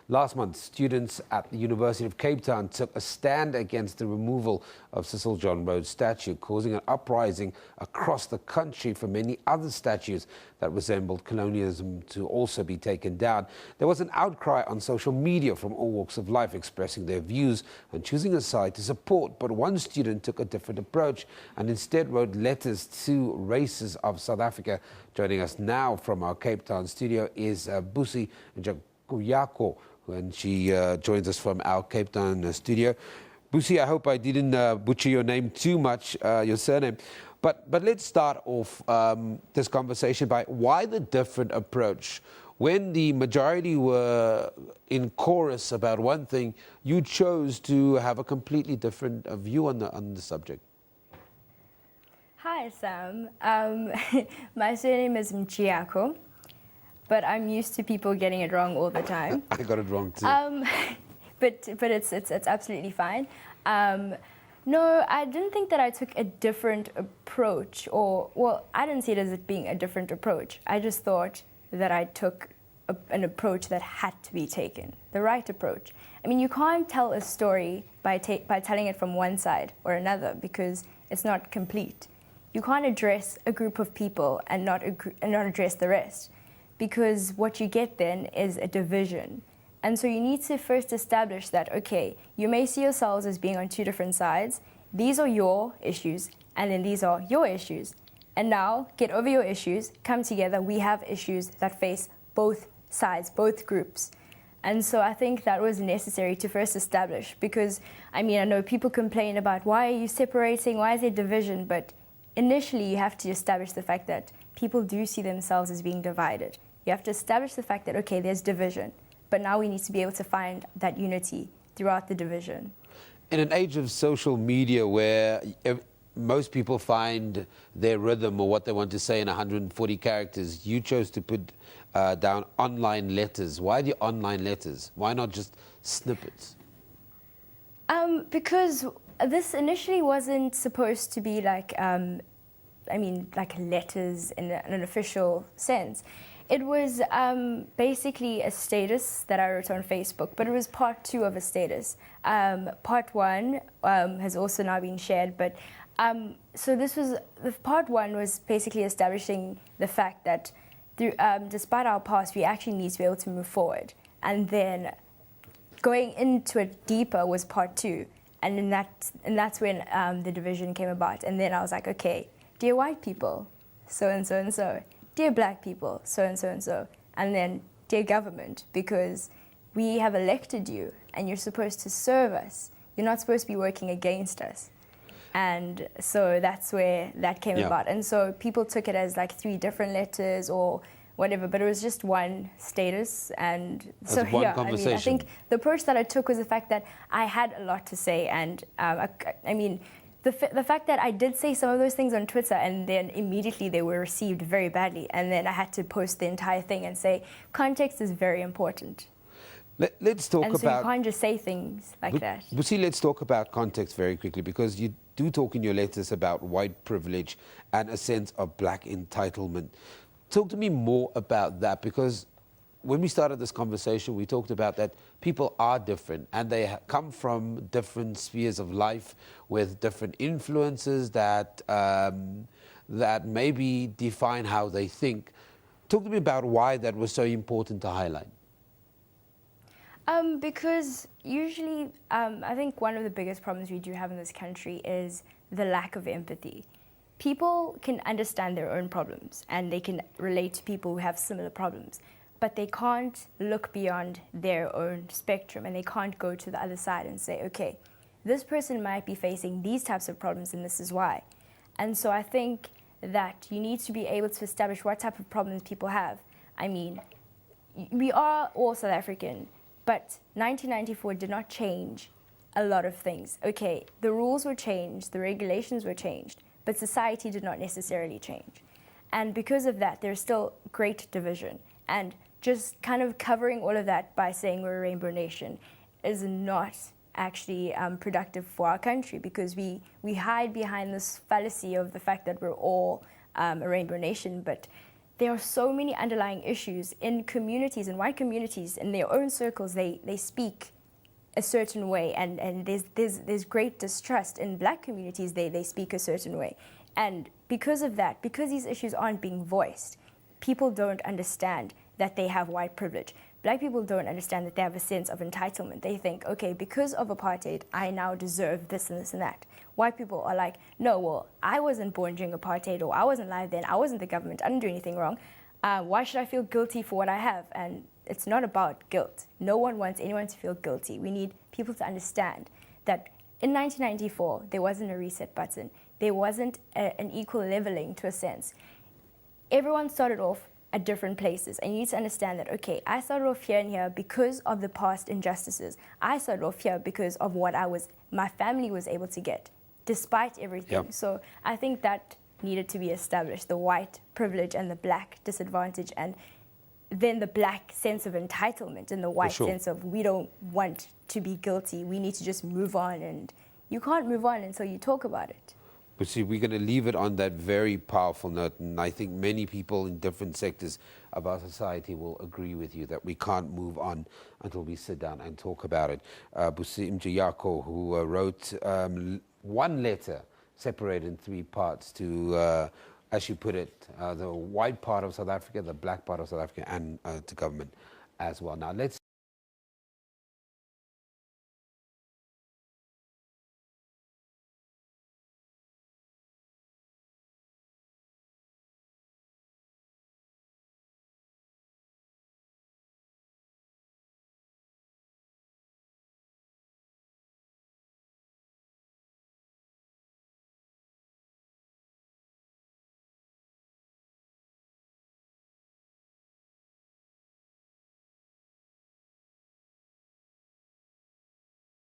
Last month, students at the University of Cape Town took a stand against the removal of Cecil John Rhodes' statue, causing an uprising across the country for many other statues that resembled colonialism to also be taken down. There was an outcry on social media from all walks of life expressing their views and choosing a side to support, but one student took a different approach and instead wrote letters to races of South Africa. Joining us now from our Cape Town studio is Busi Mjiyakho, and she joins us from our Cape Town studio. Busi, I hope I didn't butcher your name too much, your surname. But let's start off this conversation by why the different approach? When the majority were in chorus about one thing, you chose to have a completely different view on the subject. Hi, Sam. My surname is Mjiyakho, but I'm used to people getting it wrong all the time. I got it wrong too. But it's absolutely fine. No, I didn't think that I took a different approach, well, I didn't see it as it being a different approach. I just thought that I took an approach that had to be taken, the right approach. I mean, you can't tell a story by telling it from one side or another because it's not complete. You can't address a group of people and not address the rest, because what you get then is a division. And so you need to first establish that, okay, you may see yourselves as being on two different sides. These are your issues, and then these are your issues. And now, get over your issues, come together. We have issues that face both sides, both groups. And so I think that was necessary to first establish, because, I mean, I know people complain about why are you separating, why is there division, but initially you have to establish the fact that people do see themselves as being divided. You have to establish the fact that, okay, there's division, but now we need to be able to find that unity throughout the division. In an age of social media where most people find their rhythm or what they want to say in 140 characters, you chose to put down online letters. Why the online letters? Why not just snippets? Because this initially wasn't supposed to be like, like letters in an official sense. It was basically a status that I wrote on Facebook, but it was part 2 of a status. Part 1 has also now been shared, but so part 1 was basically establishing the fact that despite our past, we actually need to be able to move forward. And then going into it deeper was part 2, and that's when the division came about. And then I was like, okay, dear white people, so and so and so. Dear black people, so and so and so. And then, dear government, because we have elected you and you're supposed to serve us. You're not supposed to be working against us. And so that's where that came about. And so people took it as like 3 different letters or whatever, but it was just one status. And so yeah, I mean, I think the approach that I took was the fact that I had a lot to say. And the fact that I did say some of those things on Twitter and then immediately they were received very badly, and then I had to post the entire thing and say, context is very important. Let's talk about... And so you can't just say things like that. But see, let's talk about context very quickly, because you do talk in your letters about white privilege and a sense of black entitlement. Talk to me more about that, because when we started this conversation, we talked about that people are different and they come from different spheres of life with different influences that maybe define how they think. Talk to me about why that was so important to highlight. Because usually, I think one of the biggest problems we do have in this country is the lack of empathy. People can understand their own problems and they can relate to people who have similar problems, but they can't look beyond their own spectrum and they can't go to the other side and say, okay, this person might be facing these types of problems and this is why. And so I think that you need to be able to establish what type of problems people have. I mean, we are all South African, but 1994 did not change a lot of things. Okay, the rules were changed, the regulations were changed, but society did not necessarily change. And because of that, there's still great division. And just kind of covering all of that by saying we're a rainbow nation is not actually productive for our country, because we hide behind this fallacy of the fact that we're all a rainbow nation, but there are so many underlying issues in communities, in white communities, in their own circles. They speak a certain way, and there's great distrust in black communities. They speak a certain way, and because of that, because these issues aren't being voiced, people don't understand that they have white privilege. Black people don't understand that they have a sense of entitlement. They think, okay, because of apartheid, I now deserve this and this and that. White people are like, no, well, I wasn't born during apartheid, or I wasn't alive then, I wasn't the government, I didn't do anything wrong. Why should I feel guilty for what I have? And it's not about guilt. No one wants anyone to feel guilty. We need people to understand that in 1994, there wasn't a reset button. There wasn't an equal leveling to a sense. Everyone started off at different places, and you need to understand that, okay, I started off here and here because of the past injustices. I started off here because of what my family was able to get, despite everything. Yep. So I think that needed to be established, the white privilege and the black disadvantage, and then the black sense of entitlement and the white sense of, we don't want to be guilty, we need to just move on, and you can't move on until you talk about it. But see, we're going to leave it on that very powerful note, and I think many people in different sectors of our society will agree with you that we can't move on until we sit down and talk about it. Busi Mjiyakho, who wrote one letter separated in three parts to, as you put it, the white part of South Africa, the black part of South Africa, and to government as well. Now, let's